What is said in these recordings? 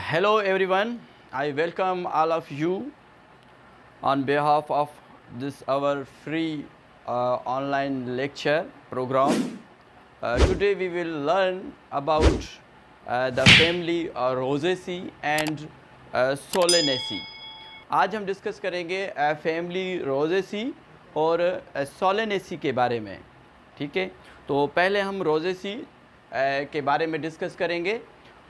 Hello everyone, I welcome all of you on behalf of this our free online lecture program. Today we will learn about the family Rosaceae and Solanaceae. आज हम discuss करेंगे family Rosaceae और Solanaceae के बारे में। ठीक है, तो पहले हम रोजेसी के बारे में डिस्कस करेंगे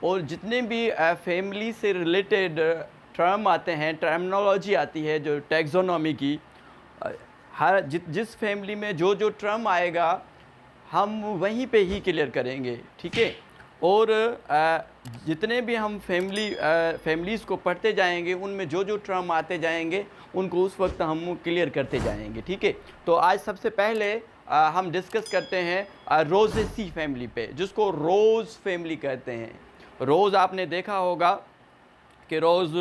और जितने भी फैमिली से रिलेटेड टर्म आते हैं, टर्मिनोलॉजी आती है जो टैक्सोनॉमी की, हर जिस फैमिली में जो जो टर्म आएगा हम वहीं पे ही क्लियर करेंगे। ठीक है, और जितने भी हम फैमिलीज़ को पढ़ते जाएंगे उनमें जो जो टर्म आते जाएंगे उनको उस वक्त हम क्लियर करते जाएंगे। ठीक है, तो आज सबसे पहले हम डिस्कस करते हैं रोजेसी फैमिली पे, जिसको रोज़ फैमिली कहते हैं। रोज़ आपने देखा होगा कि रोज़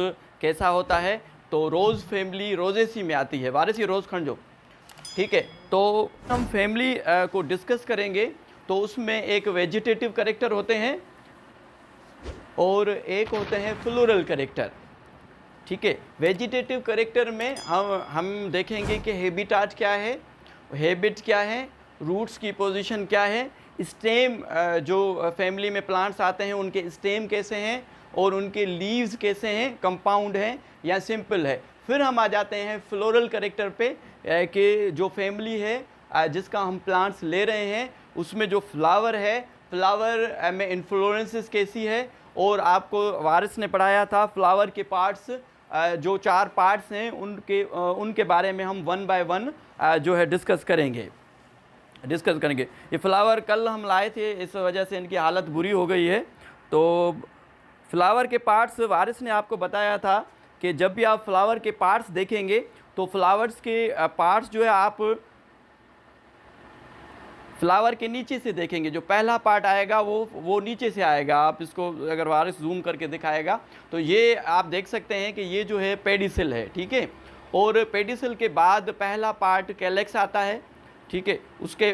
कैसा होता है, तो रोज़ फैमिली रोजेसी में आती है। वारिसी रोज़ खंजो। ठीक है, तो हम फैमिली को डिस्कस करेंगे तो उसमें एक वेजिटेटिव कैरेक्टर होते हैं और एक होते हैं फ्लोरल कैरेक्टर। ठीक है, वेजिटेटिव कैरेक्टर में हम देखेंगे कि हैबिटाट क्या है, हैबिट क्या है, रूट्स की पोजीशन क्या है, स्टेम जो फैमिली में प्लांट्स आते हैं उनके स्टेम कैसे हैं और उनके लीव्स कैसे हैं, कंपाउंड हैं या सिंपल है। फिर हम आ जाते हैं फ्लोरल कैरेक्टर पे कि जो फैमिली है जिसका हम प्लांट्स ले रहे हैं उसमें जो फ्लावर है, फ्लावर में इन्फ्लोरेंसेस कैसी है। और आपको वारिस ने पढ़ाया था फ्लावर के पार्ट्स, जो 4 पार्ट्स हैं उनके बारे में हम वन बाय वन जो है डिस्कस करेंगे। ये फ्लावर कल हम लाए थे, इस वजह से इनकी हालत बुरी हो गई है। तो फ्लावर के पार्ट्स वारिस ने आपको बताया था कि जब भी आप फ्लावर के पार्ट्स देखेंगे तो फ्लावर्स के पार्ट्स जो है आप फ्लावर के नीचे से देखेंगे। जो पहला पार्ट आएगा वो नीचे से आएगा। आप इसको अगर वारिस जूम करके दिखाएगा तो ये आप देख सकते हैं कि ये जो है पेडिसिल है। ठीक है, और पेडिसिल के बाद पहला पार्ट कैलेक्स आता है। ठीक है,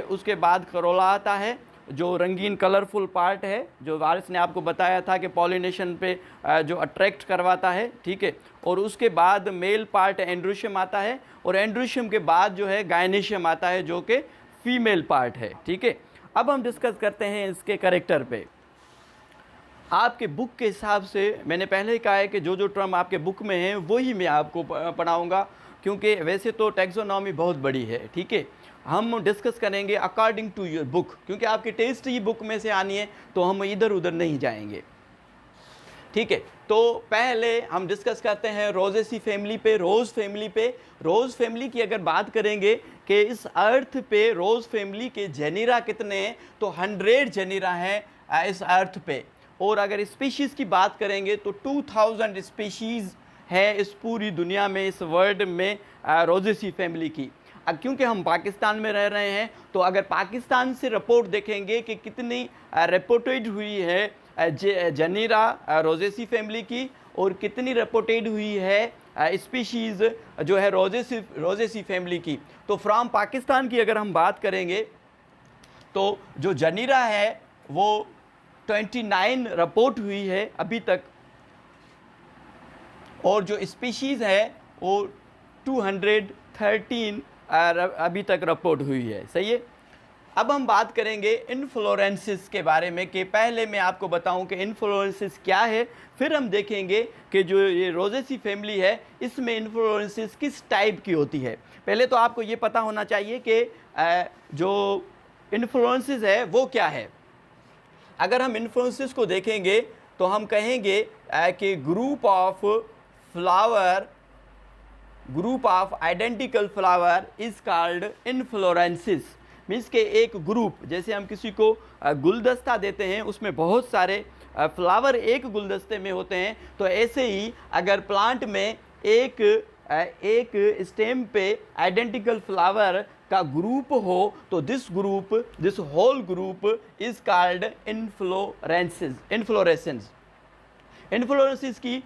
उसके बाद करोला आता है जो रंगीन कलरफुल पार्ट है, जो वारिस ने आपको बताया था कि पॉलिनेशन पे जो अट्रैक्ट करवाता है। ठीक है, और उसके बाद मेल पार्ट एंड्रोशियम आता है और एंड्रोशियम के बाद जो है गायनेशियम आता है जो कि फीमेल पार्ट है। ठीक है, अब हम डिस्कस करते हैं इसके कैरेक्टर पे। आपके बुक के हिसाब से मैंने पहले ही कहा है कि जो जो टर्म आपके बुक में हैं वही मैं आपको पढ़ाऊँगा, क्योंकि वैसे तो टैक्सोनॉमी बहुत बड़ी है। ठीक है, हम डिस्कस करेंगे अकॉर्डिंग टू योर बुक, क्योंकि आपकी टेस्ट ही बुक में से आनी है तो हम इधर उधर नहीं जाएंगे। ठीक है, तो पहले हम डिस्कस करते हैं रोजेसी फैमिली पे, रोज़ फैमिली पे। रोज़ फैमिली की अगर बात करेंगे कि इस अर्थ पे रोज़ फैमिली के जेनिरा कितने हैं, तो 100 जेनिरा हैं इस अर्थ पे। और अगर स्पीशीज़ की बात करेंगे तो 2000 स्पीशीज़ है इस पूरी दुनिया में, इस वर्ल्ड में रोजेसी फैमिली की। क्योंकि हम पाकिस्तान में रह रहे हैं तो अगर पाकिस्तान से रिपोर्ट देखेंगे कि कितनी रिपोर्टेड हुई है जेनिरा रोजेसी फैमिली की और कितनी रिपोर्टेड हुई है स्पीशीज़ जो है रोजेसी फैमिली की, तो फ्रॉम पाकिस्तान की अगर हम बात करेंगे तो जो जेनिरा है वो 29 रिपोर्ट हुई है अभी तक, और जो स्पीशीज़ है वो 213 अभी तक रिपोर्ट हुई है। सही है, अब हम बात करेंगे इन्फ्लोरेंसेस के बारे में कि पहले मैं आपको बताऊं कि इन्फ्लोरेंसेस क्या है, फिर हम देखेंगे कि जो ये रोजेसी फैमिली है इसमें इन्फ्लोरेंसेस किस टाइप की होती है। पहले तो आपको ये पता होना चाहिए कि जो इन्फ्लोरेंसेस है वो क्या है। अगर हम इन्फ्लोरेंसेस को देखेंगे तो हम कहेंगे कि group of identical flower is called inflorescences. Means के एक ग्रुप, जैसे हम किसी को गुलदस्ता देते हैं उसमें बहुत सारे फ्लावर एक गुलदस्ते में होते हैं, तो ऐसे ही अगर प्लांट में एक स्टेम पे आइडेंटिकल फ्लावर का ग्रुप हो तो this whole group is called inflorescence की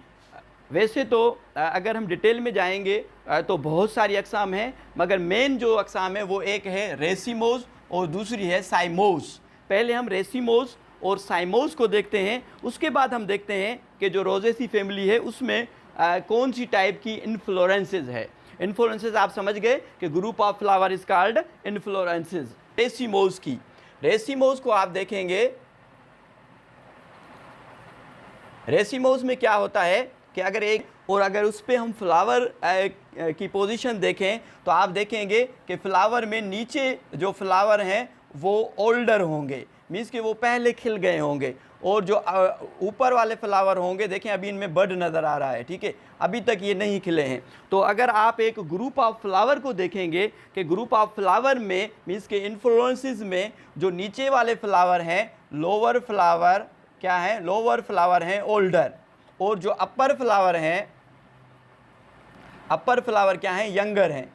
वैसे तो अगर हम डिटेल में जाएंगे तो बहुत सारी अक़साम हैं, मगर मेन जो अक़साम है वो एक है रेसिमोस और दूसरी है साइमोस। पहले हम रेसिमोस और साइमोस को देखते हैं, उसके बाद हम देखते हैं कि जो रोजेसी फैमिली है उसमें कौन सी टाइप की इन्फ्लोरेंसेस है। इन्फ्लोरेंसेस आप समझ गए कि group of flower is called inflorescences. Racemose की, रेसिमोस को आप देखेंगे, रेसिमोस में क्या होता है कि अगर उस पर हम फ्लावर की पोजीशन देखें तो आप देखेंगे कि फ्लावर में नीचे जो फ्लावर हैं वो ओल्डर होंगे, मीन्स कि वो पहले खिल गए होंगे, और जो ऊपर वाले फ्लावर होंगे, देखें अभी इनमें बड नज़र आ रहा है, ठीक है, अभी तक ये नहीं खिले हैं। तो अगर आप एक ग्रुप ऑफ फ्लावर को देखेंगे कि ग्रुप ऑफ फ्लावर में मीन्स के इन्फ्लोरेंसेस में जो नीचे वाले फ्लावर हैं, लोअर फ्लावर क्या है, लोअर फ्लावर हैं ओल्डर, और जो अपर फ्लावर हैं, अपर फ्लावर क्या है, यंगर हैं,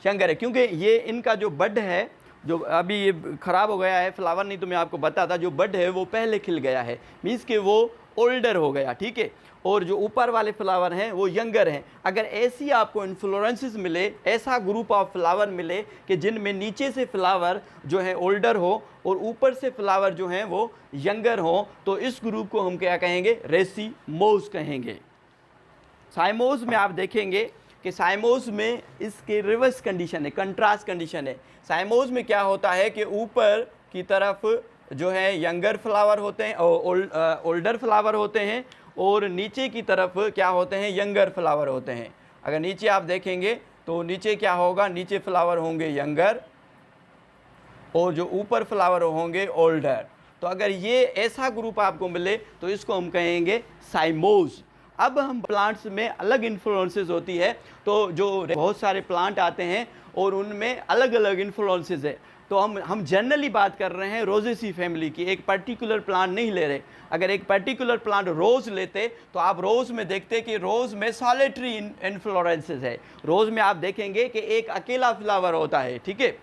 यंगर है, क्योंकि ये इनका जो बड है, जो अभी ये ख़राब हो गया है फ्लावर, नहीं तो मैं आपको बताता, जो बड है वो पहले खिल गया है, मीन्स कि वो ओल्डर हो गया, ठीक है, और जो ऊपर वाले फ्लावर हैं वो यंगर हैं। अगर ऐसी आपको इन्फ्लोरेंसेस मिले, ऐसा ग्रुप ऑफ फ्लावर मिले कि जिनमें नीचे से फ्लावर जो है ओल्डर हो और ऊपर से फ्लावर जो हैं वो यंगर हो, तो इस ग्रुप को हम क्या कहेंगे, रेसिमोस कहेंगे। साइमोस में आप देखेंगे कि साइमोस में इसके रिवर्स कंडीशन है, कंट्रास्ट कंडीशन है। साइमोस में क्या होता है कि ऊपर की तरफ जो है यंगर फ्लावर होते हैं, ओल्डर फ्लावर होते हैं, और नीचे की तरफ क्या होते हैं, यंगर फ्लावर होते हैं। अगर नीचे आप देखेंगे तो नीचे क्या होगा, नीचे फ्लावर होंगे यंगर और जो ऊपर फ्लावर होंगे ओल्डर। तो अगर ये ऐसा ग्रुप आपको मिले तो इसको हम कहेंगे साइमोस। अब हम प्लांट्स में अलग इन्फ्लुएंसेस होती है, तो जो बहुत सारे प्लांट आते हैं और उनमें अलग अलग इन्फ्लुएंसेस है, तो हम जनरली बात कर रहे हैं रोजेसी फैमिली की, एक पर्टिकुलर प्लांट नहीं ले रहे। अगर एक पर्टिकुलर प्लांट रोज़ लेते तो आप रोज़ में देखते कि रोज़ में सॉलिटरी इन्फ्लोरेंसेस है, रोज़ में आप देखेंगे कि एक अकेला फ्लावर होता है, ठीक है,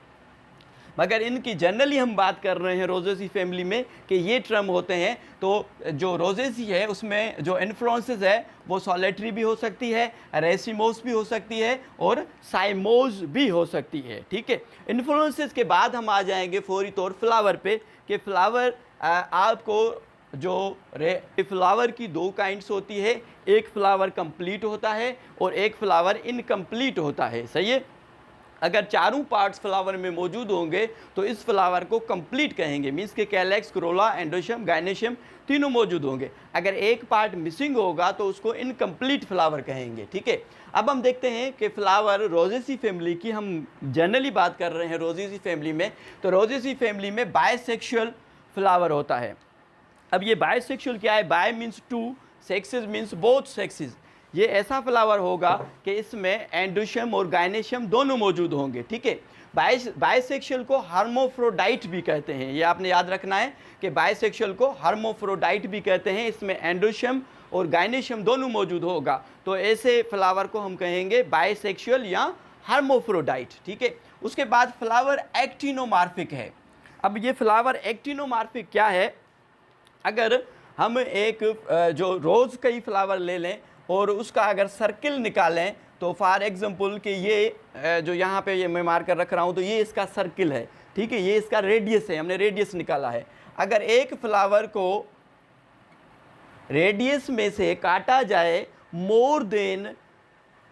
मगर इनकी जनरली हम बात कर रहे हैं रोजेसी फैमिली में कि ये ट्रम होते हैं। तो जो रोजेसी है उसमें जो इन्फ्लोरेंसेस है वो सॉलिटरी भी हो सकती है, रेसिमोस भी हो सकती है और साइमोस भी हो सकती है, ठीक है। इन्फ्लोरेंसेस के बाद हम आ जाएंगे फौरी तौर फ्लावर पे कि फ्लावर आपको जो फ्लावर की दो काइंड्स होती है, एक फ्लावर कंप्लीट होता है और एक फ्लावर इनकम्प्लीट होता है, सही है। अगर चारों पार्ट्स फ्लावर में मौजूद होंगे तो इस फ्लावर को कंप्लीट कहेंगे, मीन्स के कैलेक्स, क्रोला, एंडोशियम, गाइनेशियम तीनों मौजूद होंगे। अगर एक पार्ट मिसिंग होगा तो उसको इनकम्प्लीट फ्लावर कहेंगे, ठीक है। अब हम देखते हैं कि फ्लावर रोजेसी फैमिली की हम जनरली बात कर रहे हैं रोजेसी फैमिली में, तो रोजेसी फैमिली में बायसेक्सुअल फ्लावर होता है। अब ये बायसेक्सुअल क्या है, bi means two, sexes means both sexes. ये ऐसा फ्लावर होगा कि इसमें एंडोशियम और गाइनेशियम दोनों मौजूद होंगे, ठीक है। बायसेक्सुअल को हर्मोफ्रोडाइट भी कहते हैं, ये आपने याद रखना है कि बायसेक्सुअल को हर्मोफ्रोडाइट भी कहते हैं, इसमें एंडोशियम और गाइनेशियम दोनों मौजूद होगा, तो ऐसे फ्लावर को हम कहेंगे बायसेक्सुअल या हर्मोफ्रोडाइट, ठीक है। उसके बाद फ्लावर एक्टिनोमार्फिक है। अब ये फ्लावर एक्टिनोमार्फिक क्या है, अगर हम एक जो रोज़ कई फ्लावर ले लें और उसका अगर सर्किल निकालें, तो फॉर एग्जांपल कि ये जो यहाँ पे ये मैं मार कर रख रहा हूँ, तो ये इसका सर्किल है, ठीक है, ये इसका रेडियस है, हमने रेडियस निकाला है। अगर एक फ्लावर को रेडियस में से काटा जाए मोर देन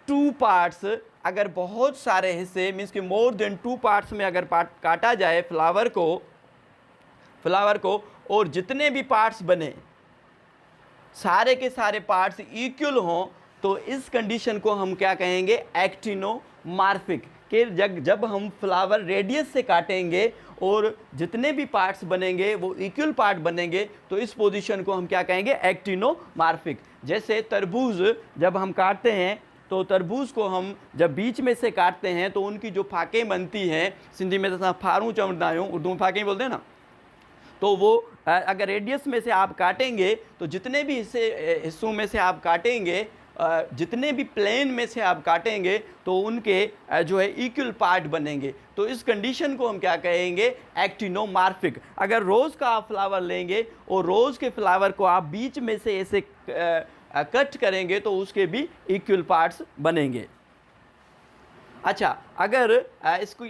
2 पार्ट्स, अगर बहुत सारे हिस्से मीन्स कि मोर देन 2 पार्ट्स में अगर काटा जाए फ्लावर को और जितने भी पार्ट्स बने सारे के सारे पार्ट्स इक्वल हों, तो इस कंडीशन को हम क्या कहेंगे, एक्टिनोमार्फिक। कि जब हम फ्लावर रेडियस से काटेंगे और जितने भी पार्ट्स बनेंगे वो इक्वल पार्ट बनेंगे, तो इस पोजीशन को हम क्या कहेंगे, एक्टिनोमार्फिक। जैसे तरबूज जब हम काटते हैं तो तरबूज को हम जब बीच में से काटते हैं तो उनकी जो फाकें बनती हैं, सिंधी में तो फारू चवंदा आहियूं, उर्दू में फाकें बोलते हैं ना, तो वो अगर रेडियस में से आप काटेंगे तो जितने भी हिस्सों में से आप काटेंगे, जितने भी प्लेन में से आप काटेंगे तो उनके जो है इक्वल पार्ट बनेंगे, तो इस कंडीशन को हम क्या कहेंगे, एक्टिनोमार्फिक। अगर रोज़ का आप फ्लावर लेंगे और रोज़ के फ्लावर को आप बीच में से ऐसे कट करेंगे तो उसके भी इक्वल पार्ट्स बनेंगे। अच्छा, अगर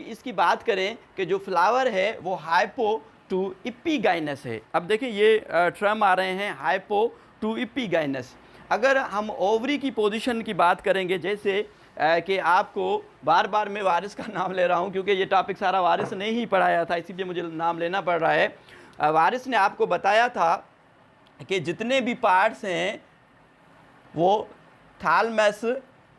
इसकी बात करें कि जो फ्लावर है वो हाइपो टू इपीगाइनस है। अब देखिए ये टर्म आ रहे हैं हाइपो टू टू इपीगाइनस। अगर हम ओवरी की पोजीशन की बात करेंगे, जैसे कि आपको बार बार मैं वारिस का नाम ले रहा हूँ क्योंकि ये टॉपिक सारा वारिस ने ही पढ़ाया था, इसीलिए मुझे नाम लेना पड़ रहा है। वारिस ने आपको बताया था कि जितने भी पार्ट्स हैं वो थैलमस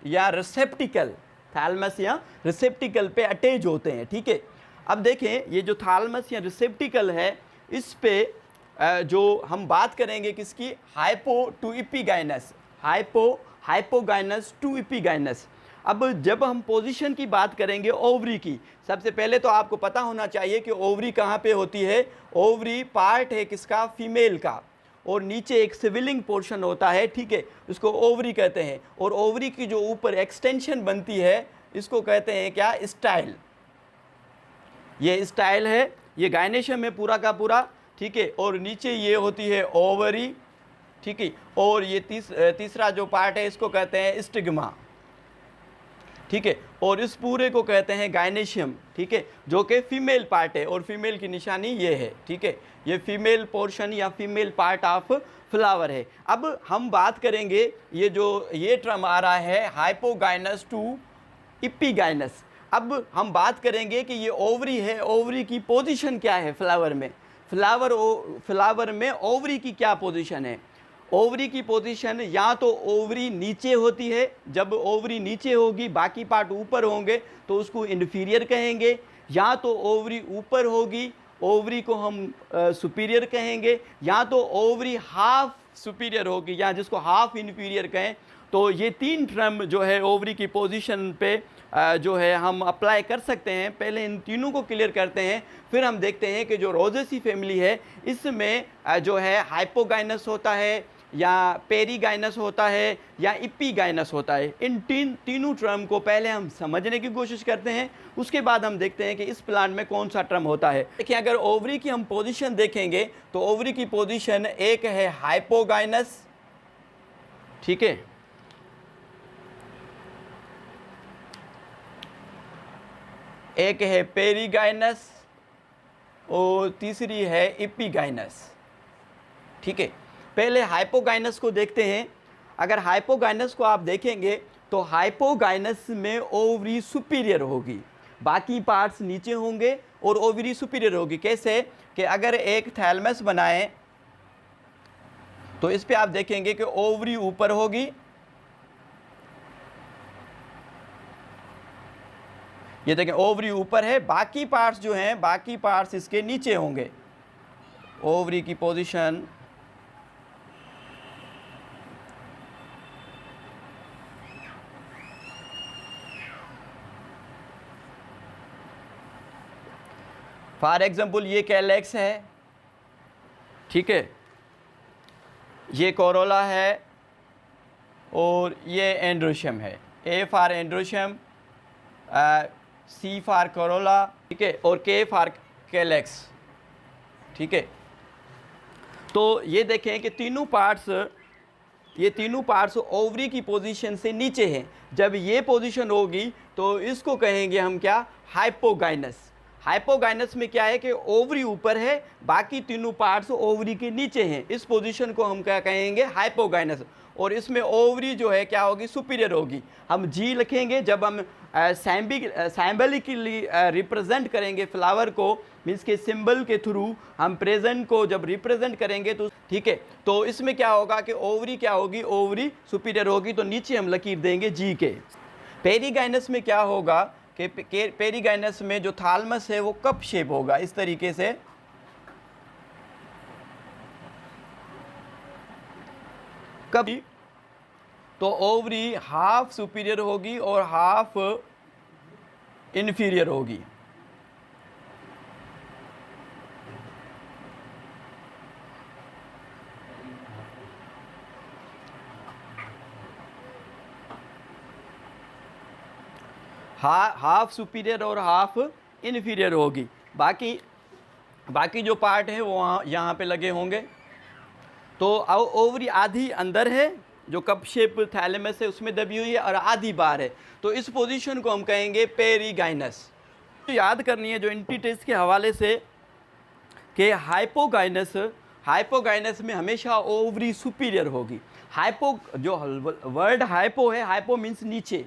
या रिसेप्टिकल, थैलमस या रिसेप्टिकल पे अटैच होते हैं, ठीक है। अब देखें, ये जो थैलमस या रिसेप्टिकल है, इस पे जो हम बात करेंगे किसकी, हाइपो टू इपीगाइनस, हाइपोगाइनस टू इपीगाइनस। अब जब हम पोजीशन की बात करेंगे ओवरी की, सबसे पहले तो आपको पता होना चाहिए कि ओवरी कहाँ पे होती है। ओवरी पार्ट है किसका, फीमेल का, और नीचे एक सिविलिंग पोर्शन होता है, ठीक है, उसको ओवरी कहते हैं। और ओवरी की जो ऊपर एक्सटेंशन बनती है, इसको कहते हैं क्या, स्टाइल। ये स्टाइल है, ये गायनेशियम है पूरा का पूरा, ठीक है। और नीचे ये होती है ओवरी, ठीक है। और ये तीसरा जो पार्ट है इसको कहते हैं स्टिग्मा, ठीक है। और इस पूरे को कहते हैं गायनेशियम, ठीक है, जो कि फीमेल पार्ट है। और फीमेल की निशानी ये है, ठीक है, ये फीमेल पोर्शन या फीमेल पार्ट ऑफ फ्लावर है। अब हम बात करेंगे, ये टर्म आ रहा है हाइपोगाइनस टू इपीगाइनस। अब हम बात करेंगे कि ये ओवरी है, ओवरी की पोजीशन क्या है फ्लावर में, फ्लावर में ओवरी की क्या पोजीशन है। ओवरी की पोजीशन या तो ओवरी नीचे होती है, जब ओवरी नीचे होगी बाकी पार्ट ऊपर होंगे तो उसको इन्फीरियर कहेंगे, या तो ओवरी ऊपर होगी, ओवरी को हम सुपीरियर कहेंगे, या तो ओवरी हाफ सुपीरियर होगी या जिसको हाफ इन्फीरियर कहें। तो ये तीन टर्म जो है ओवरी की पोजीशन पे जो है हम अप्लाई कर सकते हैं। पहले इन तीनों को क्लियर करते हैं, फिर हम देखते हैं कि जो रोजेसी फैमिली है इसमें जो है हाइपोगाइनस होता है या पेरीगाइनस होता है या इपीगाइनस होता है। इन तीनों टर्म को पहले हम समझने की कोशिश करते हैं, उसके बाद हम देखते हैं कि इस प्लांट में कौन सा टर्म होता है। देखिए, अगर ओवरी की हम पोजीशन देखेंगे तो ओवरी की पोजीशन एक है हाइपोगाइनस, ठीक है, एक है पेरीगाइनस और तीसरी है इपीगाइनस, ठीक है। पहले हाइपोगाइनस को देखते हैं। अगर हाइपोगाइनस को आप देखेंगे तो हाइपोगाइनस में ओवरी सुपीरियर होगी, बाकी पार्ट्स नीचे होंगे और ओवरी सुपीरियर होगी। कैसे कि अगर एक थैलमस बनाएं तो इस पे आप देखेंगे कि ओवरी ऊपर होगी, ये देखें ओवरी ऊपर है, बाकी पार्ट्स जो हैं, बाकी पार्ट्स इसके नीचे होंगे। ओवरी की पोजीशन फॉर एग्जाम्पल ये कैलेक्स है, ठीक है, ये कोरोला है और ये एंड्रोशियम है। A for androecium, C for corolla, ठीक है, और के फॉर कैलेक्स, ठीक है। तो ये देखें कि ये तीनों पार्ट्स ओवरी की पोजीशन से नीचे हैं। जब ये पोजीशन होगी तो इसको कहेंगे हम क्या, हाइपोगाइनस। हाइपोगाइनस में क्या है कि ओवरी ऊपर है, बाकी तीनों पार्ट्स ओवरी के नीचे हैं। इस पोजीशन को हम क्या कहेंगे, हाइपोगाइनस। और इसमें ओवरी जो है क्या होगी, सुपीरियर होगी। हम जी लिखेंगे जब हम सैम्बलिकली रिप्रेजेंट करेंगे फ्लावर को, मीन्स के सिंबल के थ्रू हम प्रेजेंट को जब रिप्रेजेंट करेंगे तो ठीक है। तो इसमें क्या होगा कि ओवरी क्या होगी, ओवरी सुपीरियर होगी, तो नीचे हम लकीर देंगे जी के। पेरीगाइनस में क्या होगा कि पेरीगाइनस में जो थालमस है वो कप शेप होगा, इस तरीके से, कभी तो ओवरी हाफ सुपीरियर होगी और हाफ इन्फीरियर होगी। हाफ सुपीरियर और हाफ इन्फीरियर होगी। बाकी जो पार्ट है वो यहाँ पे लगे होंगे। तो ओवरी आधी अंदर है, जो कप शेप थैलेमस है उसमें दबी हुई है, और आधी बाहर है। तो इस पोजीशन को हम कहेंगे पेरीगाइनस। तो याद करनी है जो एंटिटीज के हवाले से कि हाइपोगाइनस में हमेशा ओवरी सुपीरियर होगी। हाइपो जो वर्ड हाइपो है, हाइपो मीन्स नीचे,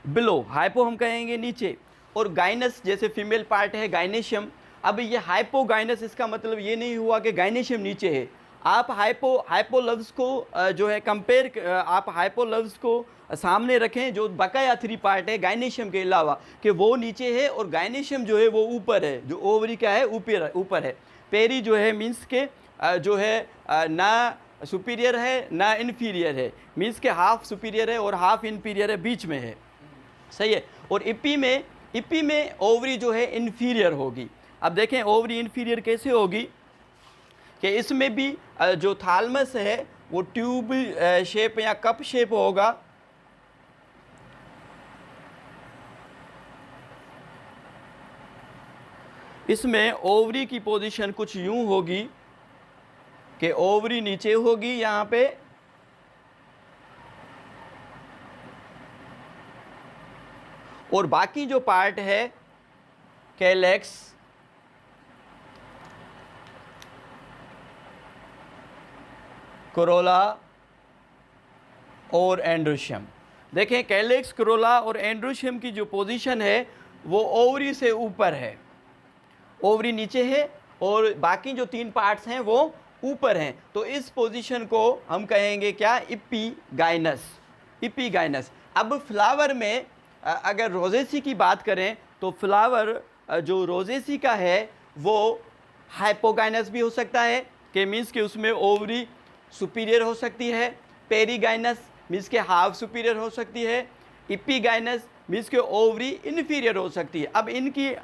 बिलो, हाइपो हम कहेंगे नीचे, और गाइनस जैसे फीमेल पार्ट है गाइनेशियम। अब ये हाइपोगाइनस, इसका मतलब ये नहीं हुआ कि गाइनेशियम नीचे है। आप हाइपो लफ्ज़ को जो है कंपेयर, आप हाइपो लफ्ज़ को सामने रखें जो बकाया 3 पार्ट है गाइनेशियम के अलावा, कि वो नीचे है और गाइनेशियम जो है वो ऊपर है, जो ओवरी क्या है ऊपर है। पेरी जो है मीन्स के जो है ना सुपीरियर है ना इन्फीरियर है, मीन्स के हाफ सुपीरियर है और हाफ इन्फीरियर है, बीच में है, सही है। और इपी में ओवरी जो है इन्फीरियर होगी। अब देखें ओवरी इन्फीरियर कैसे होगी, कि इसमें भी जो थालमस है वो ट्यूब शेप या कप शेप होगा। इसमें ओवरी की पोजीशन कुछ यूं होगी कि ओवरी नीचे होगी यहाँ पे, और बाकी जो पार्ट है कैलेक्स, कोरोला और एंड्रोशियम। देखें कैलेक्स, कोरोला और एंड्रोशियम की जो पोजीशन है वो ओवरी से ऊपर है, ओवरी नीचे है और बाकी जो 3 पार्ट्स हैं वो ऊपर हैं। तो इस पोजीशन को हम कहेंगे क्या, इपीगाइनस। अब फ्लावर में अगर रोजेसी की बात करें तो फ्लावर जो रोजेसी का है वो हाइपोगाइनस भी हो सकता है, कि मीन्स कि उसमें ओवरी सुपीरियर हो सकती है। पेरीगाइनस मीन्स के हाफ सुपीरियर हो सकती है। इपीगाइनस मीन्स के ओवरी इन्फीरियर हो सकती है। अब इनकी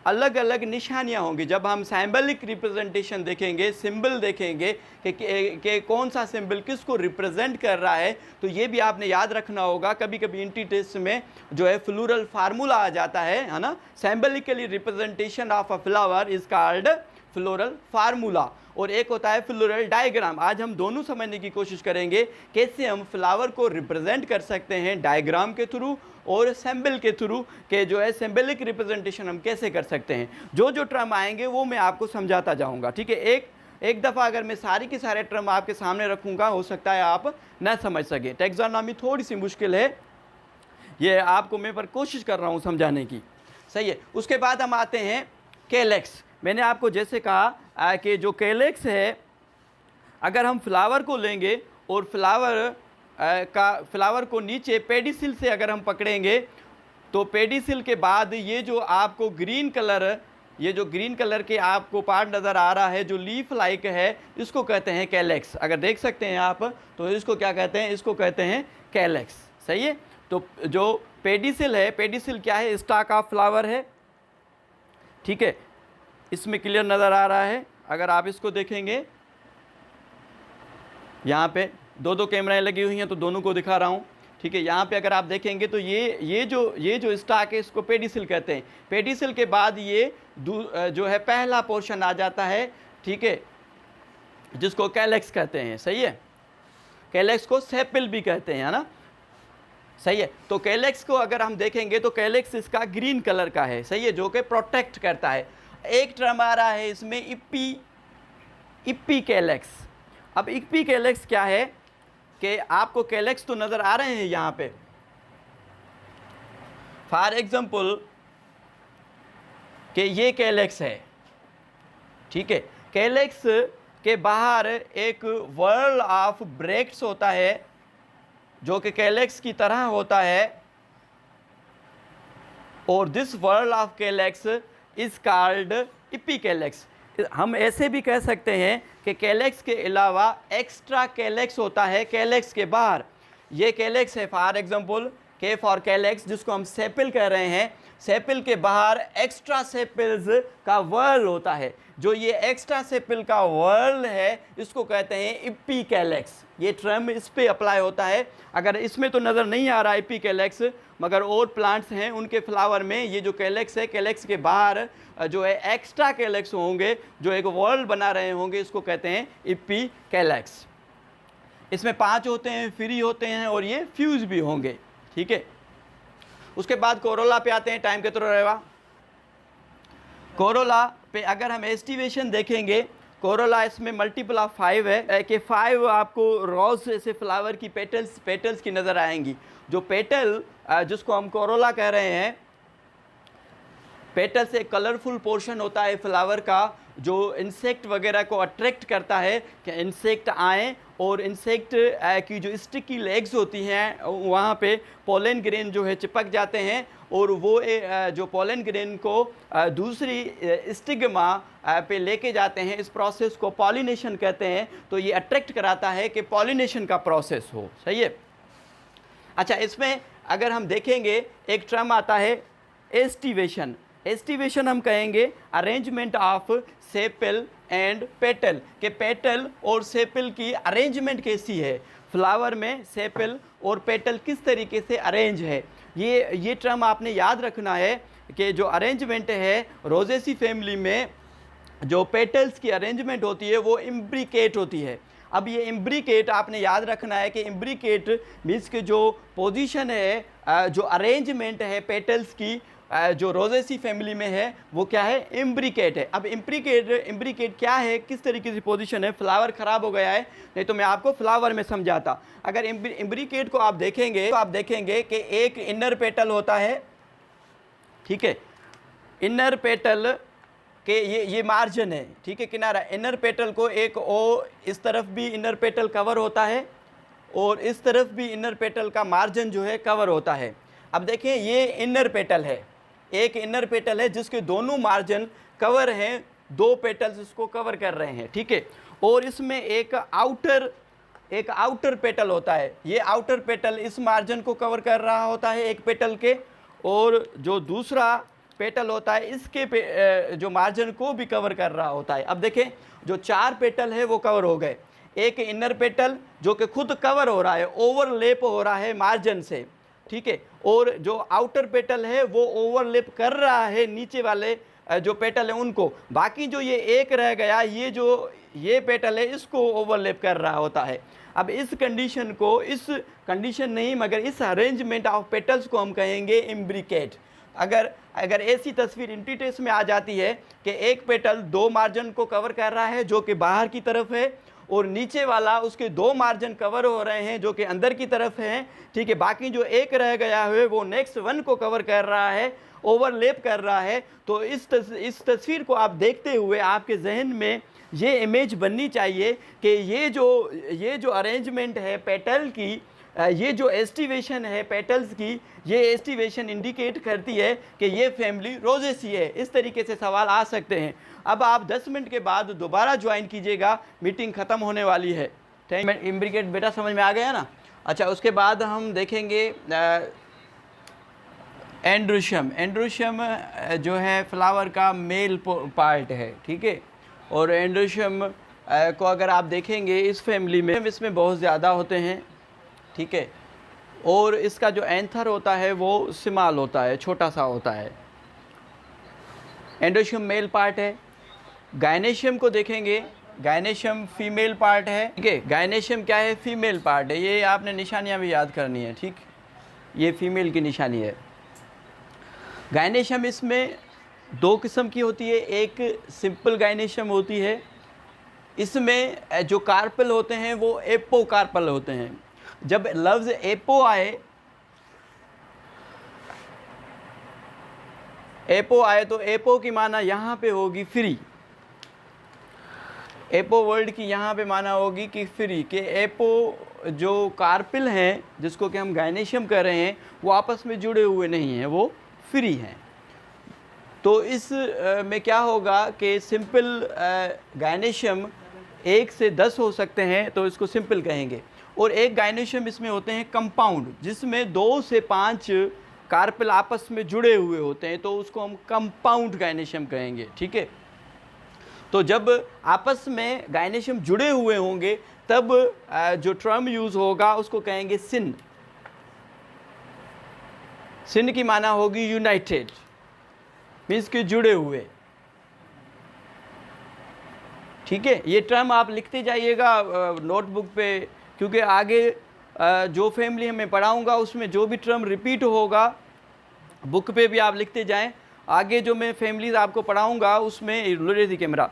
अलग अलग निशानियां होंगी। जब हम सिंबलिक रिप्रेजेंटेशन देखेंगे, सिंबल देखेंगे कि कौन सा सिंबल किसको रिप्रेजेंट कर रहा है, तो ये भी आपने याद रखना होगा। कभी कभी इंट्री टेस्ट में जो है फ्लोरल फार्मूला आ जाता है ना, सिंबलिकली representation of a flower is called floral formula, और एक होता है फ्लोरल डायग्राम। आज हम दोनों समझने की कोशिश करेंगे कैसे हम फ्लावर को रिप्रेजेंट कर सकते हैं, डायग्राम के थ्रू और सिंबल के थ्रू, के जो है सिंबलिक रिप्रेजेंटेशन हम कैसे कर सकते हैं। जो जो टर्म आएंगे वो मैं आपको समझाता जाऊंगा, ठीक है। एक दफ़ा अगर मैं सारी के सारे टर्म आपके सामने रखूंगा, हो सकता है आप न समझ सके। टैक्सोनॉमी थोड़ी सी मुश्किल है, ये आपको मैं पर कोशिश कर रहा हूँ समझाने की, सही है। उसके बाद हम आते हैं कैलेक्स। मैंने आपको जैसे कहा कि जो कैलेक्स है, अगर हम फ्लावर को लेंगे और फ्लावर को नीचे पेडिसिल से अगर हम पकड़ेंगे, तो पेडिसिल के बाद ये जो आपको ग्रीन कलर के आपको पार्ट नज़र आ रहा है जो लीफ लाइक है, इसको कहते हैं कैलेक्स। अगर देख सकते हैं आप तो इसको क्या कहते हैं, इसको कहते हैं कैलेक्स, सही है। तो जो पेडिसिल है, पेडिसिल क्या है, स्टॉक ऑफ फ्लावर है, ठीक है। इसमें क्लियर नज़र आ रहा है। अगर आप इसको देखेंगे, यहाँ पे दो कैमराएं लगी हुई हैं तो दोनों को दिखा रहा हूँ, ठीक है। यहाँ पे अगर आप देखेंगे तो ये जो स्टॉक है इसको पेडिसिल कहते हैं। पेडिसिल के बाद ये जो है पहला पोर्शन आ जाता है, ठीक है, जिसको कैलेक्स कहते हैं, सही है। कैलेक्स को सेपिल भी कहते हैं, है ना, सही है। तो कैलेक्स को अगर हम देखेंगे तो कैलेक्स इसका ग्रीन कलर का है, सही है, जो कि प्रोटेक्ट करता है। एक टर्म आ रहा है इसमें इप्पी कैलेक्स। अब इप्पी कैलेक्स क्या है कि आपको कैलेक्स तो नज़र आ रहे हैं यहाँ पे, फॉर एग्जाम्पल कि ये कैलेक्स है, ठीक है। कैलेक्स के बाहर एक वर्ल ऑफ ब्रेक्स होता है जो कि कैलेक्स की तरह होता है, और this whorl of calyx is called epicalyx. हम ऐसे भी कह सकते हैं कि कैलेक्स के अलावा एक्स्ट्रा कैलेक्स होता है कैलेक्स के बाहर। ये कैलेक्स है, फॉर एग्जांपल के फॉर कैलेक्स, जिसको हम सेपिल कह रहे हैं। सेपिल के बाहर एक्स्ट्रा सेपिल्स का वर्ल होता है। जो ये एक्स्ट्रा सेपिल का वर्ल है इसको कहते हैं इपीकैलेक्स। ये टर्म इस पे अप्लाई होता है। अगर इसमें तो नज़र नहीं आ रहा इपीकैलेक्स, मगर और प्लांट्स हैं उनके फ्लावर में ये जो कैलेक्स है, कैलेक्स के बाहर जो है एक्स्ट्रा कैलेक्स होंगे जो एक वर्ल बना रहे होंगे, इसको कहते हैं इपीकैलेक्स। इसमें 5 होते हैं, फ्री होते हैं और ये फ्यूज भी होंगे, ठीक है। उसके बाद कोरोला पे आते हैं, टाइम कितना रहेगा। कोरोला पे अगर हम एस्टिवेशन देखेंगे, कोरोला इसमें मल्टीपल ऑफ 5 है कि 5 आपको रोज ऐसे फ्लावर की पेटल्स की नज़र आएंगी। जो पेटल जिसको हम कोरोला कह रहे हैं, पेटल से कलरफुल पोर्शन होता है फ्लावर का, जो इंसेक्ट वगैरह को अट्रैक्ट करता है कि इंसेक्ट आएँ और इंसेक्ट की जो स्टिकी लेग्स होती हैं वहाँ पे पोलन ग्रेन जो है चिपक जाते हैं और वो जो पोलन ग्रेन को दूसरी स्टिग्मा पे लेके जाते हैं। इस प्रोसेस को पॉलिनेशन कहते हैं। तो ये अट्रैक्ट कराता है कि पॉलिनेशन का प्रोसेस हो। सही है। अच्छा, इसमें अगर हम देखेंगे एक टर्म आता है एस्टिवेशन। एस्टिवेशन हम कहेंगे arrangement of sepal and petal, के पेटल और सेपल की अरेंजमेंट कैसी है, फ्लावर में सेपल और पेटल किस तरीके से अरेंज है। ये टर्म आपने याद रखना है कि जो अरेंजमेंट है रोजेसी फैमिली में, जो पेटल्स की अरेंजमेंट होती है वो इम्ब्रिकेट होती है। अब ये इम्ब्रिकेट आपने याद रखना है कि इम्ब्रिकेट मीन्स के जो पोजीशन है, जो अरेंजमेंट है पेटल्स की जो रोजेसी फैमिली में है वो क्या है, इम्ब्रिकेट है। अब इम्ब्रिकेट क्या है, किस तरीके से पोजीशन है, फ्लावर ख़राब हो गया है, नहीं तो मैं आपको फ्लावर में समझाता। अगर इम्ब्रिकेट को आप देखेंगे तो आप देखेंगे कि एक इनर पेटल होता है, ठीक है, इनर पेटल के ये मार्जिन है, ठीक है, किनारा। इनर पेटल को एक इस तरफ भी इनर पेटल कवर होता है और इस तरफ भी इनर पेटल का मार्जिन जो है कवर होता है। अब देखें ये इनर पेटल है, एक इनर पेटल है जिसके दोनों मार्जिन कवर हैं, दो पेटल्स इसको कवर कर रहे हैं, ठीक है। और इसमें एक आउटर पेटल होता है, ये आउटर पेटल इस मार्जिन को कवर कर रहा होता है एक पेटल के, और जो दूसरा पेटल होता है इसके जो मार्जिन को भी कवर कर रहा होता है। अब देखें जो 4 पेटल है वो कवर हो गए। एक इनर पेटल जो कि खुद कवर हो रहा है, ओवरलैप हो रहा है मार्जिन से, ठीक है, और जो आउटर पेटल है वो ओवरलैप कर रहा है नीचे वाले जो पेटल है उनको। बाकी जो ये एक रह गया, ये पेटल है इसको ओवरलैप कर रहा होता है। अब इस कंडीशन नहीं मगर इस अरेंजमेंट ऑफ पेटल्स को हम कहेंगे इम्ब्रिकेट। अगर ऐसी तस्वीर इंटीटेस में आ जाती है कि एक पेटल 2 मार्जिन को कवर कर रहा है जो कि बाहर की तरफ है, और नीचे वाला उसके 2 मार्जिन कवर हो रहे हैं जो कि अंदर की तरफ हैं, ठीक है, बाकी जो एक रह गया है वो नेक्स्ट वन को कवर कर रहा है, ओवरलैप कर रहा है। तो इस तस्वीर को आप देखते हुए आपके जहन में ये इमेज बननी चाहिए कि ये जो अरेंजमेंट है पेटल की, ये जो एस्टिवेशन है पेटल्स की, ये एस्टिवेशन इंडिकेट करती है कि ये फैमिली रोजेसी है। इस तरीके से सवाल आ सकते हैं। अब आप 10 मिनट के बाद दोबारा ज्वाइन कीजिएगा, मीटिंग ख़त्म होने वाली है। Thank you. इम्ब्रिकेट बेटा समझ में आ गया ना। अच्छा, उसके बाद हम देखेंगे एंड्रोशियम। एंड्रोशियम जो है फ्लावर का मेल पार्ट है, ठीक है, और एंड्रोशियम को अगर आप देखेंगे इस फैमिली में इसमें बहुत ज़्यादा होते हैं, ठीक है, और इसका जो एंथर होता है वो स्मॉल होता है, छोटा सा होता है। एंड्रोशियम मेल पार्ट है। गायनेशियम को देखेंगे, गायनेशियम फीमेल पार्ट है, ठीक है। गायनेशियम क्या है, फीमेल पार्ट है। ये आपने निशानियां भी याद करनी है, ठीक, ये फीमेल की निशानी है। गायनेशियम इसमें 2 किस्म की होती है, एक सिंपल गायनेशियम होती है, इसमें जो कार्पल होते हैं वो एपो कार्पल होते हैं। जब लफ्ज़ एपो आए तो एपो की माना यहाँ पे होगी फ्री। एपो वर्ड की यहाँ पे माना होगी कि फ्री, के एपो जो कार्पिल हैं जिसको कि हम गायनेशियम कर रहे हैं वो आपस में जुड़े हुए नहीं हैं, वो फ्री हैं। तो इस में क्या होगा कि सिंपल गायनेशियम 1 से 10 हो सकते हैं, तो इसको सिंपल कहेंगे। और एक गायनेशियम इसमें होते हैं कंपाउंड, जिसमें 2 से 5 कार्पेल आपस में जुड़े हुए होते हैं, तो उसको हम कंपाउंड गायनेशियम कहेंगे, ठीक है। तो जब आपस में गायनेशियम जुड़े हुए होंगे तब जो टर्म यूज़ होगा उसको कहेंगे सिन। सिन की माना होगी यूनाइटेड, मीन्स कि जुड़े हुए, ठीक है। ये टर्म आप लिखते जाइएगा नोटबुक पे, क्योंकि आगे जो फैमिली मैं पढ़ाऊँगा उसमें जो भी टर्म रिपीट होगा बुक पे भी आप लिखते जाएं। आगे जो मैं फैमिलीज आपको पढ़ाऊँगा उसमें लो दी कैमरा,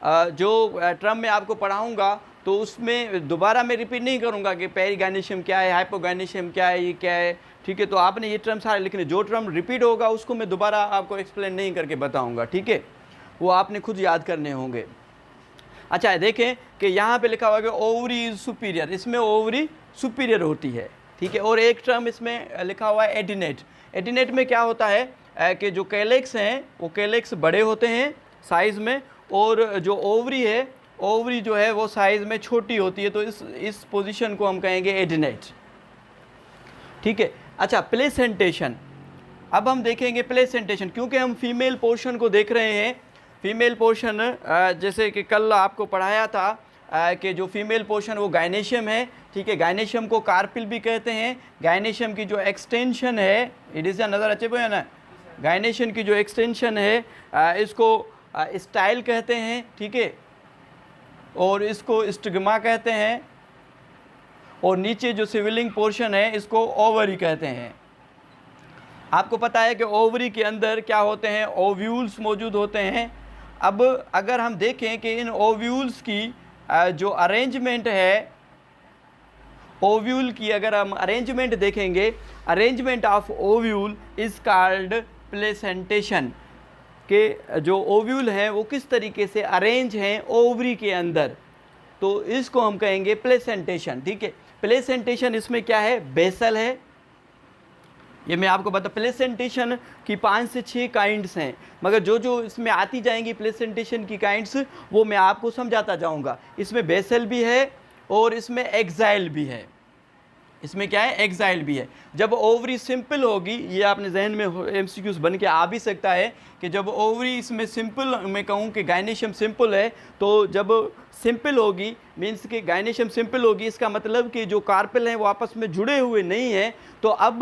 जो टर्म मैं आपको पढ़ाऊँगा तो उसमें दोबारा मैं रिपीट नहीं करूँगा कि पेरिगाइनेशियम क्या है, हाइपोगाइनेशियम क्या है, ये क्या है, ठीक है। तो आपने ये टर्म सारे लिखने, जो टर्म रिपीट होगा उसको मैं दोबारा आपको एक्सप्लेन नहीं करके बताऊँगा, ठीक है, वो आपने खुद याद करने होंगे। अच्छा देखें कि यहाँ पे लिखा हुआ है कि ओवरी इज सुपीरियर, इसमें ओवरी सुपीरियर होती है, ठीक है। और एक टर्म इसमें लिखा हुआ है एडिनेट। एडिनेट में क्या होता है कि जो कैलेक्स हैं वो कैलेक्स बड़े होते हैं साइज़ में, और जो ओवरी है, ओवरी जो है वो साइज़ में छोटी होती है, तो इस पोजीशन को हम कहेंगे एडिनेट, ठीक है। अच्छा प्लेसेंटेशन, अब हम देखेंगे प्लेसेंटेशन, क्योंकि हम फीमेल पोर्शन को देख रहे हैं। फीमेल पोर्शन जैसे कि कल आपको पढ़ाया था कि जो फीमेल पोर्शन वो गायनेशियम है, ठीक है। गायनेशियम को कार्पिल भी कहते हैं। गायनेशियम की जो एक्सटेंशन है, इडिसा नज़र अच्छे पे है ना, गायनेशियम की जो एक्सटेंशन है इसको स्टाइल कहते हैं, ठीक है, और इसको स्टिग्मा कहते हैं, और नीचे जो सिविलिंग पोर्शन है इसको ओवरी कहते हैं। आपको पता है कि ओवरी के अंदर क्या होते हैं, ओव्यूल्स मौजूद होते हैं। अब अगर हम देखें कि इन ओव्यूल्स की जो अरेंजमेंट है, ओव्यूल की अगर हम अरेंजमेंट देखेंगे, arrangement of ovule is called placentation, के जो ओव्यूल हैं वो किस तरीके से अरेंज हैं ओवरी के अंदर, तो इसको हम कहेंगे प्लेसेंटेशन, ठीक है। प्लेसेंटेशन इसमें क्या है, बेसल है, ये मैं आपको बता, प्लेसेंटेशन की 5 से 6 काइंड्स हैं, मगर जो जो इसमें आती जाएंगी प्लेसेंटेशन की काइंड्स वो मैं आपको समझाता जाऊंगा। इसमें बेसल भी है और इसमें एक्साइल भी है। इसमें क्या है, एक्साइल भी है। जब ओवरी सिंपल होगी, ये आपने जहन में एमसीक्यूज बन के आ भी सकता है कि जब ओवरी इसमें सिंपल, मैं कहूँ कि गायनेशियम सिंपल है, तो जब सिंपल होगी मीन्स कि गायनेशियम सिंपल होगी, इसका मतलब कि जो कार्पेल हैं वो आपस में जुड़े हुए नहीं हैं, तो अब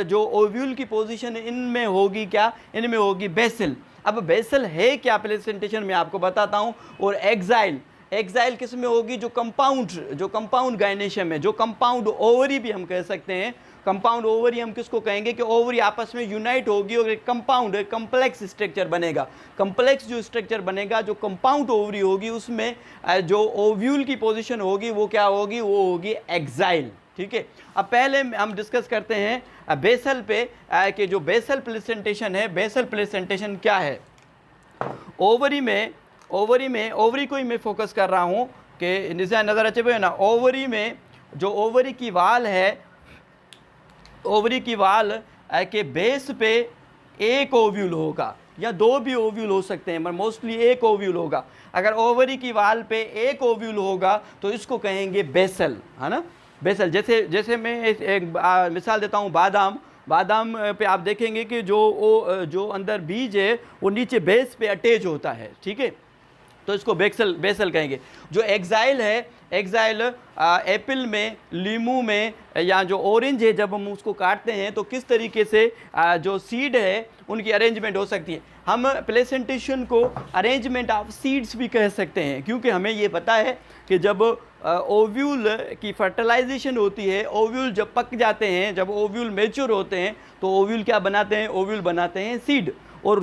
जो ओव्यूल की पोजीशन इनमें होगी क्या, इनमें होगी बेसल। अब बेसल है क्या प्लेसेंटेशन में आपको बताता हूँ। और एक्साइल, एक्साइल किस में होगी, जो कंपाउंड गायनेशियम है, जो कंपाउंड ओवरी भी हम कह सकते हैं। कंपाउंड ओवरी हम किसको कहेंगे कि ओवरी आपस में यूनाइट होगी और एक कंपाउंड, कम्प्लेक्स स्ट्रक्चर बनेगा। कम्प्लेक्स जो स्ट्रक्चर बनेगा, जो कंपाउंड ओवरी होगी, उसमें जो ओव्यूल की पोजीशन होगी वो क्या होगी, वो होगी एक्साइल, ठीक है। अब पहले हम डिस्कस करते हैं बेसल पे कि जो बेसल प्लेसेंटेशन है, बेसल प्लेसेंटेशन क्या है। ओवरी को ही मैं फोकस कर रहा हूँ कि नज़र अच्छे पे है ना। ओवरी में जो ओवरी की वाल है, ओवरी की वाल के बेस पे एक ओव्यूल होगा या 2 भी ओव्यूल हो सकते हैं, मगर मोस्टली एक ओव्यूल होगा। अगर ओवरी की वाल पे एक ओव्यूल होगा तो इसको कहेंगे बेसल, है ना, बेसल। जैसे मैं एक मिसाल देता हूँ, बादाम पे आप देखेंगे कि जो अंदर बीज है वो नीचे बेस पे अटैच होता है, ठीक है, तो इसको बेसल कहेंगे। जो एक्साइल है, एक्साइल एप्पल में, लीमू में या जो ऑरेंज है, जब हम उसको काटते हैं तो किस तरीके से जो सीड है उनकी अरेंजमेंट हो सकती है। हम प्लेसेंटेशन को अरेंजमेंट ऑफ सीड्स भी कह सकते हैं, क्योंकि हमें ये पता है कि जब ओव्यूल की फर्टिलाइजेशन होती है, ओव्यूल जब पक जाते हैं, जब ओव्यूल मैच्योर होते हैं, तो ओव्यूल क्या बनाते हैं, ओव्यूल बनाते हैं सीड। और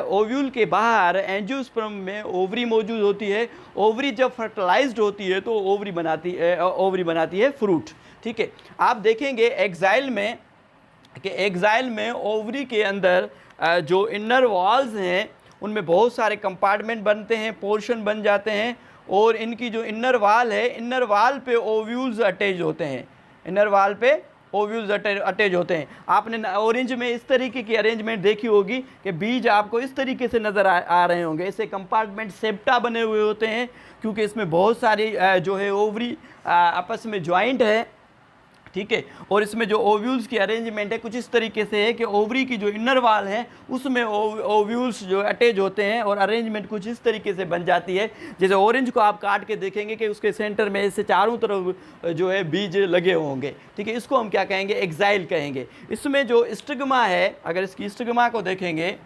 ओव्यूल के बाहर एंजियोस्पर्म में ओवरी मौजूद होती है। ओवरी जब फर्टिलाइज्ड होती है तो ओवरी बनाती है फ्रूट, ठीक है। आप देखेंगे एक्साइल में कि एक्साइल में ओवरी के अंदर जो इनर वॉल्स हैं उनमें बहुत सारे कंपार्टमेंट बनते हैं, पोर्शन बन जाते हैं, और इनकी जो इनर वाल है, इनर वाल पे ओव्यूल्स अटैच होते हैं, इनर वाल पे ओव्यूल्स अटैच होते हैं। आपने ऑरेंज में इस तरीके की अरेंजमेंट देखी होगी कि बीज आपको इस तरीके से नज़र आ रहे होंगे। ऐसे कंपार्टमेंट सेप्टा बने हुए होते हैं, क्योंकि इसमें बहुत सारी जो है ओवरी आपस में ज्वाइंट है, ठीक है। और इसमें जो ओव्यूल्स की अरेंजमेंट है कुछ इस तरीके से है कि ओवरी की जो इनर वाल है उसमें ओव्यूल्स जो अटैच होते हैं, और अरेंजमेंट कुछ इस तरीके से बन जाती है। जैसे ऑरेंज को आप काट के देखेंगे कि उसके सेंटर में इससे चारों तरफ जो है बीज लगे होंगे, ठीक है। इसको हम क्या कहेंगे, एक्साइल कहेंगे। इसमें जो स्टिग्मा है, अगर इसकी स्टिग्मा को देखेंगे,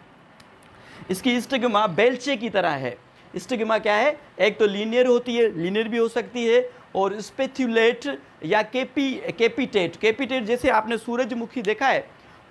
इसकी स्टिग्मा बेल्चे की तरह है। स्टिग्मा क्या है, एक तो लीनियर होती है, लीनियर भी हो सकती है, और स्पेथुलेट या कैपिटेट जैसे आपने सूरजमुखी देखा है,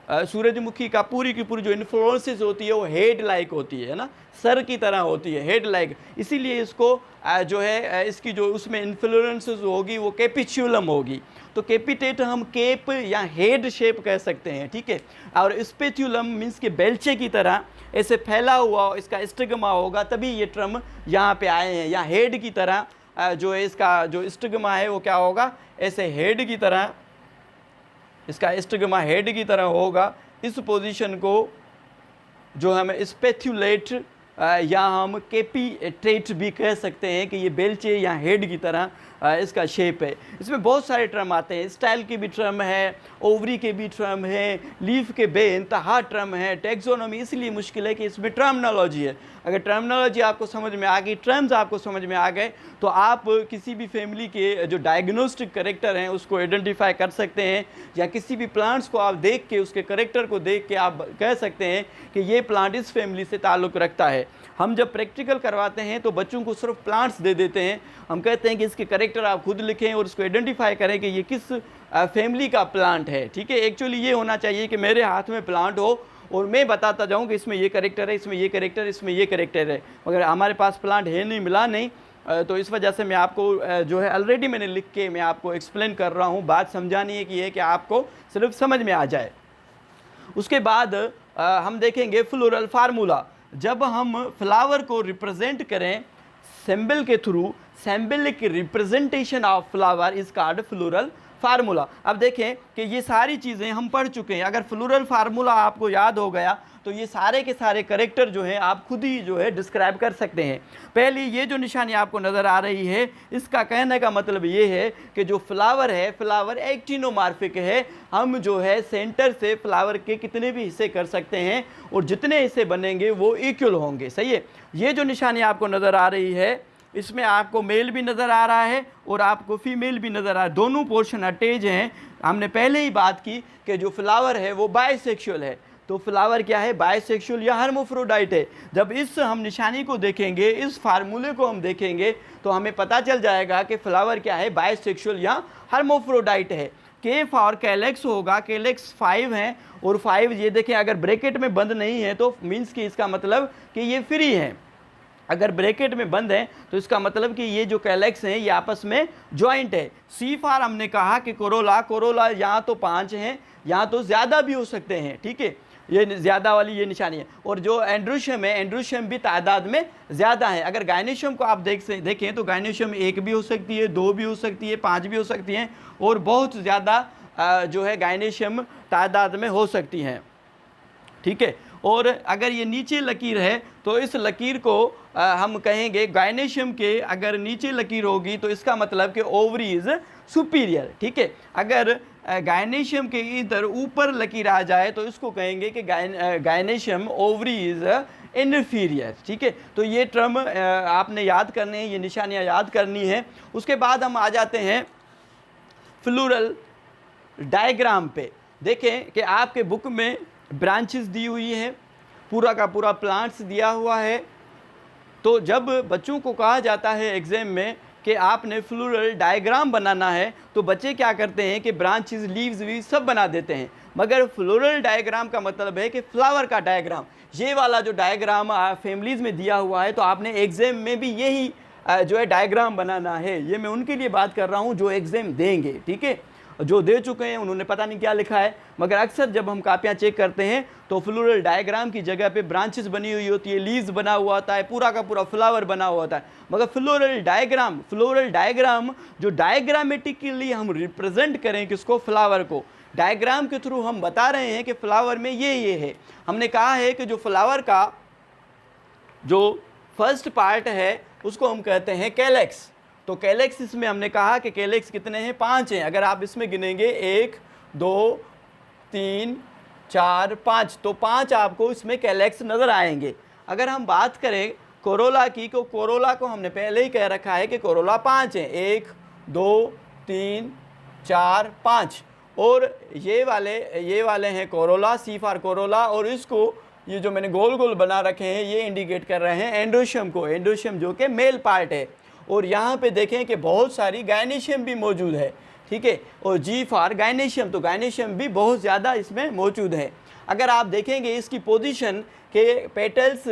सूरजमुखी का पूरी की पूरी जो इन्फ्लोरेंसेस होती है वो हेड लाइक होती है ना, सर की तरह होती है, हेड लाइक। इसीलिए इसको जो है इसकी जो उसमें इन्फ्लोरेंसेस होगी वो कैपिच्यूलम होगी। तो कैपिटेट हम केप या हेड शेप कह सकते हैं, ठीक है। और स्पेच्यूलम मीन्स के बेलचे की तरह ऐसे फैला हुआ इसका स्टिग्मा होगा, तभी ये टर्म यहाँ पे आए हैं। या हेड की तरह जो है इसका जो स्टिग्मा है वो क्या होगा, ऐसे हेड की तरह, इसका स्टिग्मा हेड की तरह होगा। इस पोजीशन को जो हम स्पेथुलेट या हम कैपिटेट भी कह सकते हैं कि ये बेलचे या हेड की तरह इसका शेप है। इसमें बहुत सारे टर्म आते हैं, स्टाइल के भी टर्म है, ओवरी के भी टर्म है, लीफ के बेइंतहा टर्म है, टैक्सोनॉमी इसलिए मुश्किल है कि इसमें टर्मिनोलॉजी है। अगर टर्मिनोलॉजी आपको समझ में आ गई, टर्म्स आपको समझ में आ गए, तो आप किसी भी फैमिली के जो डायग्नोस्टिक करेक्टर हैं उसको आइडेंटिफाई कर सकते हैं, या किसी भी प्लांट्स को आप देख के उसके करेक्टर को देख के आप कह सकते हैं कि ये प्लांट इस फैमिली से ताल्लुक़ रखता है। हम जब प्रैक्टिकल करवाते हैं तो बच्चों को सिर्फ प्लांट्स दे देते हैं, हम कहते हैं कि इसके करेक्टर आप खुद लिखें और उसको आइडेंटिफाई करें कि ये किस फैमिली का प्लांट है, ठीक है। एक्चुअली ये होना चाहिए कि मेरे हाथ में प्लांट हो और मैं बताता जाऊं कि इसमें ये करेक्टर है, इसमें ये करेक्टर, इसमें ये करेक्टर है। मगर हमारे पास प्लांट है नहीं, मिला नहीं, तो इस वजह से मैं आपको जो है ऑलरेडी मैंने लिख के मैं आपको एक्सप्लेन कर रहा हूँ। बात समझानी है कि ये कि आपको सिर्फ समझ में आ जाए। उसके बाद हम देखेंगे फ्लोरल फार्मूला। जब हम फ्लावर को रिप्रेजेंट करें सिंबल के through, symbolic representation of flower is called floral formula. अब देखें कि ये सारी चीज़ें हम पढ़ चुके हैं। अगर फ्लोरल फार्मूला आपको याद हो गया तो ये सारे के सारे करेक्टर जो हैं आप खुद ही जो है डिस्क्राइब कर सकते हैं। पहली ये जो निशानी आपको नज़र आ रही है, इसका कहने का मतलब ये है कि जो फ्लावर है, फ्लावर एक्टिनोमार्फिक है। हम जो है सेंटर से फ्लावर के कितने भी हिस्से कर सकते हैं और जितने हिस्से बनेंगे वो इक्वल होंगे, सही है। ये जो निशानी आपको नज़र आ रही है, इसमें आपको मेल भी नज़र आ रहा है और आपको फीमेल भी नज़र आ रहा है, दोनों पोर्शन अटैच हैं। हमने पहले ही बात की कि जो फ्लावर है वो बायसेक्सुअल है। तो फ्लावर क्या है, बायसेक्सुअल या हर्माफ्रोडाइट है। जब इस हम निशानी को देखेंगे, इस फार्मूले को हम देखेंगे तो हमें पता चल जाएगा कि फ्लावर क्या है, बायसेक्सुअल या हर्माफ्रोडाइट है। केफ और कैलेक्स होगा, कैलेक्स 5 हैं और 5 ये देखें अगर ब्रैकेट में बंद नहीं है तो मीन्स कि इसका मतलब कि ये फ्री हैं। अगर ब्रैकेट में बंद है तो इसका मतलब कि ये जो कैलेक्स हैं ये आपस में जॉइंट है। सी फार हमने कहा कि कोरोला, कोरोला यहाँ तो 5 हैं, यहाँ तो ज़्यादा भी हो सकते हैं, ठीक है। ये ज़्यादा वाली ये निशानी है। और जो एंड्रोशियम है, एंड्रोशियम भी तादाद में ज़्यादा है। अगर गायनेशियम को आप देखें तो गायनेशियम 1 भी हो सकती है, 2 भी हो सकती है, 5 भी हो सकती हैं और बहुत ज़्यादा जो है गायनेशियम तादाद में हो सकती हैं, ठीक है। और अगर ये नीचे लकीर है तो इस लकीर को हम कहेंगे गायनेशियम के अगर नीचे लकीर होगी तो इसका मतलब कि ओवरी इज़ सुपीरियर, ठीक है। अगर गायनेशियम के इधर ऊपर लकीर आ जाए तो इसको कहेंगे कि गायनेशियम ओवरी इज़ इन्फीरियर, ठीक है। तो ये टर्म आपने याद करने हैं, ये निशानियाँ याद करनी है। उसके बाद हम आ जाते हैं फ्लोरल डायग्राम पे। देखें कि आपके बुक में ब्रांचेस दी हुई हैं, पूरा का पूरा प्लांट्स दिया हुआ है। तो जब बच्चों को कहा जाता है एग्ज़ाम में कि आपने फ्लोरल डायग्राम बनाना है तो बच्चे क्या करते हैं कि ब्रांचेस, लीव्स वी सब बना देते हैं। मगर फ्लोरल डायग्राम का मतलब है कि फ्लावर का डायग्राम। ये वाला जो डायग्राम फैमिलीज़ में दिया हुआ है तो आपने एग्ज़ाम में भी यही जो है डायग्राम बनाना है। ये मैं उनके लिए बात कर रहा हूँ जो एग्ज़ाम देंगे, ठीक है। जो दे चुके हैं उन्होंने पता नहीं क्या लिखा है, मगर अक्सर जब हम कापियाँ चेक करते हैं तो फ्लोरल डायग्राम की जगह पे ब्रांचेस बनी हुई होती है, लीव्स बना हुआ होता है, पूरा का पूरा फ्लावर बना हुआ होता है। मगर फ्लोरल डायग्राम जो डायग्रामेटिकली हम रिप्रेजेंट करें किसको, फ्लावर को, डायग्राम के थ्रू हम बता रहे हैं कि फ्लावर में ये है। हमने कहा है कि जो फ्लावर का जो फर्स्ट पार्ट है उसको हम कहते हैं कैलेक्स। तो कैलेक्स इसमें हमने कहा कि कैलेक्स कितने हैं, 5 हैं। अगर आप इसमें गिनेंगे 1 2 3 4 5 तो 5 आपको इसमें कैलेक्स नज़र आएंगे। अगर हम बात करें कोरोला की तो कोरोला को हमने पहले ही कह रखा है कि कोरोला 5 हैं, 1 2 3 4 5। और ये वाले हैं कोरोला, सी फॉर कोरोला। और इसको ये जो मैंने गोल गोल बना रखे हैं ये इंडिकेट कर रहे हैं एंड्रोशियम को, एंड्रोशियम जो कि मेल पार्ट है। और यहाँ पे देखें कि बहुत सारी गायनेशियम भी मौजूद है। ठीक है, और G फॉर गायनेशियम, तो गायनेशियम भी बहुत ज़्यादा इसमें मौजूद है। अगर आप देखेंगे इसकी पोजीशन के पेटल्स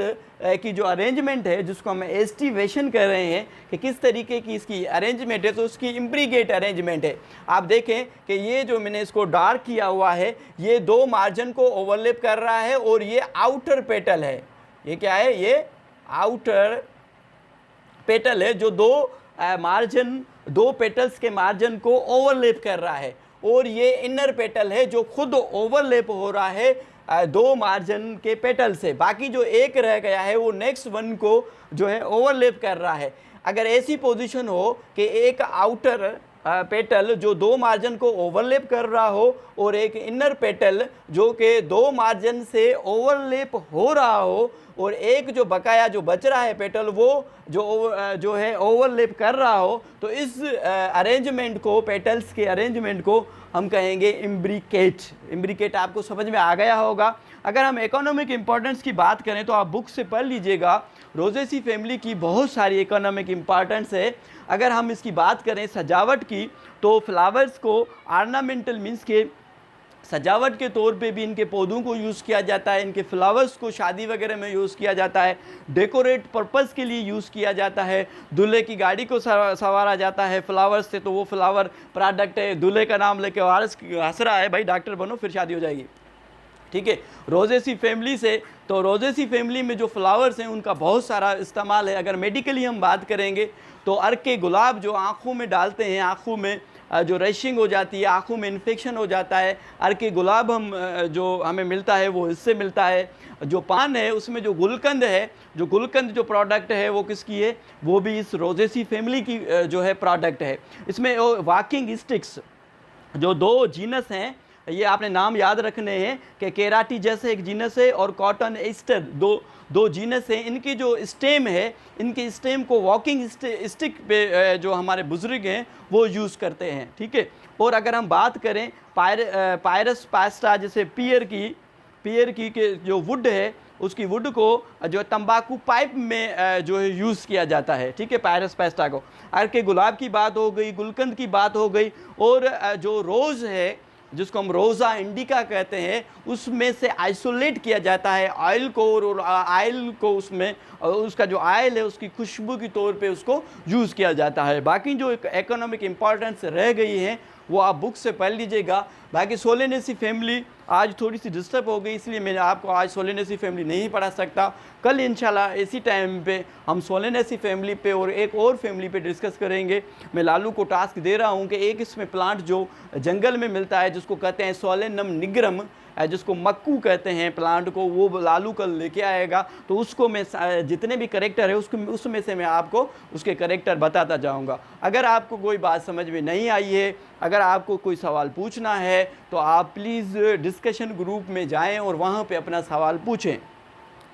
की जो अरेंजमेंट है, जिसको हम एस्टिवेशन कर रहे हैं कि किस तरीके की इसकी अरेंजमेंट है, तो उसकी इम्ब्रिगेट अरेंजमेंट है। आप देखें कि ये जो मैंने इसको डार्क किया हुआ है, ये दो मार्जिन को ओवरलैप कर रहा है और ये आउटर पेटल है। ये क्या है? ये आउटर पेटल है जो दो पेटल्स के मार्जिन को ओवरलैप कर रहा है, और ये इनर पेटल है जो खुद ओवरलैप हो रहा है दो मार्जिन के पेटल से। बाकी जो एक रह गया है वो नेक्स्ट वन को जो है ओवरलैप कर रहा है। अगर ऐसी पोजीशन हो कि एक आउटर पेटल जो दो मार्जिन को ओवरलैप कर रहा हो और एक इनर पेटल जो कि दो मार्जिन से ओवरलैप हो रहा हो, और एक जो बकाया जो बच रहा है पेटल वो जो है ओवरलैप कर रहा हो, तो इस अरेंजमेंट को, पेटल्स के अरेंजमेंट को हम कहेंगे इम्ब्रिकेट। इम्ब्रिकेट आपको समझ में आ गया होगा। अगर हम इकोनॉमिक इंपॉर्टेंस की बात करें तो आप बुक से पढ़ लीजिएगा, रोजेसी फैमिली की बहुत सारी इकोनॉमिक इंपॉर्टेंस है। अगर हम इसकी बात करें सजावट की, तो फ्लावर्स को ऑर्नामेंटल मीन्स के सजावट के तौर पे भी इनके पौधों को यूज़ किया जाता है, इनके फ्लावर्स को शादी वगैरह में यूज़ किया जाता है, डेकोरेट पर्पस के लिए यूज़ किया जाता है, दूल्हे की गाड़ी को संवारा जाता है फ्लावर्स से, तो वो फ्लावर प्रोडक्ट है। दूल्हे का नाम लेके वारिस हंस रहा है, भाई डॉक्टर बनो फिर शादी हो जाएगी, ठीक है। रोजेसी फैमिली से, तो रोजेसी फैमिली में जो फ्लावर्स हैं उनका बहुत सारा इस्तेमाल है। अगर मेडिकली हम बात करेंगे तो अर्क के गुलाब जो आँखों में डालते हैं, आँखों में जो रैशिंग हो जाती है, आँखों में इन्फेक्शन हो जाता है, अर्क के गुलाब हम जो हमें मिलता है वो इससे मिलता है। जो पान है उसमें जो गुलकंद है, जो गुलकंद जो प्रोडक्ट है वो किसकी है? वो भी इस रोजेसी फैमिली की जो है प्रोडक्ट है। इसमें वॉकिंग स्टिक्स जो दो जीनस हैं, ये आपने नाम याद रखने हैं कि केराटी जैसे एक जीनस है और कॉटन एस्टर दो जीनस हैं। इनकी जो स्टेम है, इनके स्टेम को वॉकिंग स्टिक पे जो हमारे बुजुर्ग हैं वो यूज़ करते हैं, ठीक है। और अगर हम बात करें पायरस पास्टा, जैसे पियर की के जो वुड है, उसकी वुड को जो तंबाकू पाइप में जो है यूज़ किया जाता है, ठीक है, पायरस पास्टा को। अर्क के गुलाब की बात हो गई, गुलकंद की बात हो गई, और जो रोज़ है जिसको हम रोज़ा इंडिका कहते हैं, उसमें से आइसोलेट किया जाता है ऑयल को, और ऑयल को उसमें उसका जो ऑयल है उसकी खुशबू के तौर पे उसको यूज़ किया जाता है। बाकी जो इकोनॉमिक इम्पॉर्टेंस रह गई है वो आप बुक से पढ़ लीजिएगा। बाकी सोलेनेसी फैमिली आज थोड़ी सी डिस्टर्ब हो गई, इसलिए मैं आपको आज सोलेनेसी फैमिली नहीं पढ़ा सकता। कल इंशाल्लाह इसी टाइम पे हम सोलेनेसी फैमिली पे और एक और फैमिली पे डिस्कस करेंगे। मैं लालू को टास्क दे रहा हूँ कि एक इसमें प्लांट जो जंगल में मिलता है जिसको कहते हैं सोलेनम निग्रम, जिसको मक्कू कहते हैं प्लांट को, वो लालू कल लेके आएगा। तो उसको मैं जितने भी करेक्टर है उसमें से मैं आपको उसके करेक्टर बताता जाऊंगा। अगर आपको कोई बात समझ में नहीं आई है, अगर आपको कोई सवाल पूछना है, तो आप प्लीज़ डिस्कशन ग्रुप में जाएं और वहाँ पे अपना सवाल पूछें,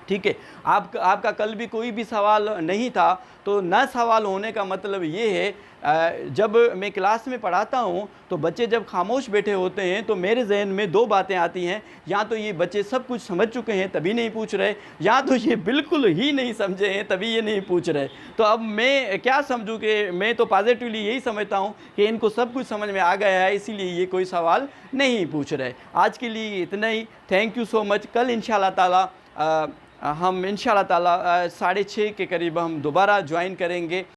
ठीक है। आपका कल भी कोई भी सवाल नहीं था, तो न सवाल होने का मतलब ये है, जब मैं क्लास में पढ़ाता हूँ तो बच्चे जब खामोश बैठे होते हैं तो मेरे जहन में दो बातें आती हैं, या तो ये बच्चे सब कुछ समझ चुके हैं तभी नहीं पूछ रहे, या तो ये बिल्कुल ही नहीं समझे हैं तभी ये नहीं पूछ रहे। तो अब मैं क्या समझूँ कि मैं तो पॉजिटिवली यही समझता हूँ कि इनको सब कुछ समझ में आ गया है, इसीलिए ये कोई सवाल नहीं पूछ रहे। आज के लिए इतना ही, थैंक यू सो मच। कल इंशाल्लाह ताला हम इंशाल्लाह ताला 6:30 के करीब हम दोबारा ज्वाइन करेंगे।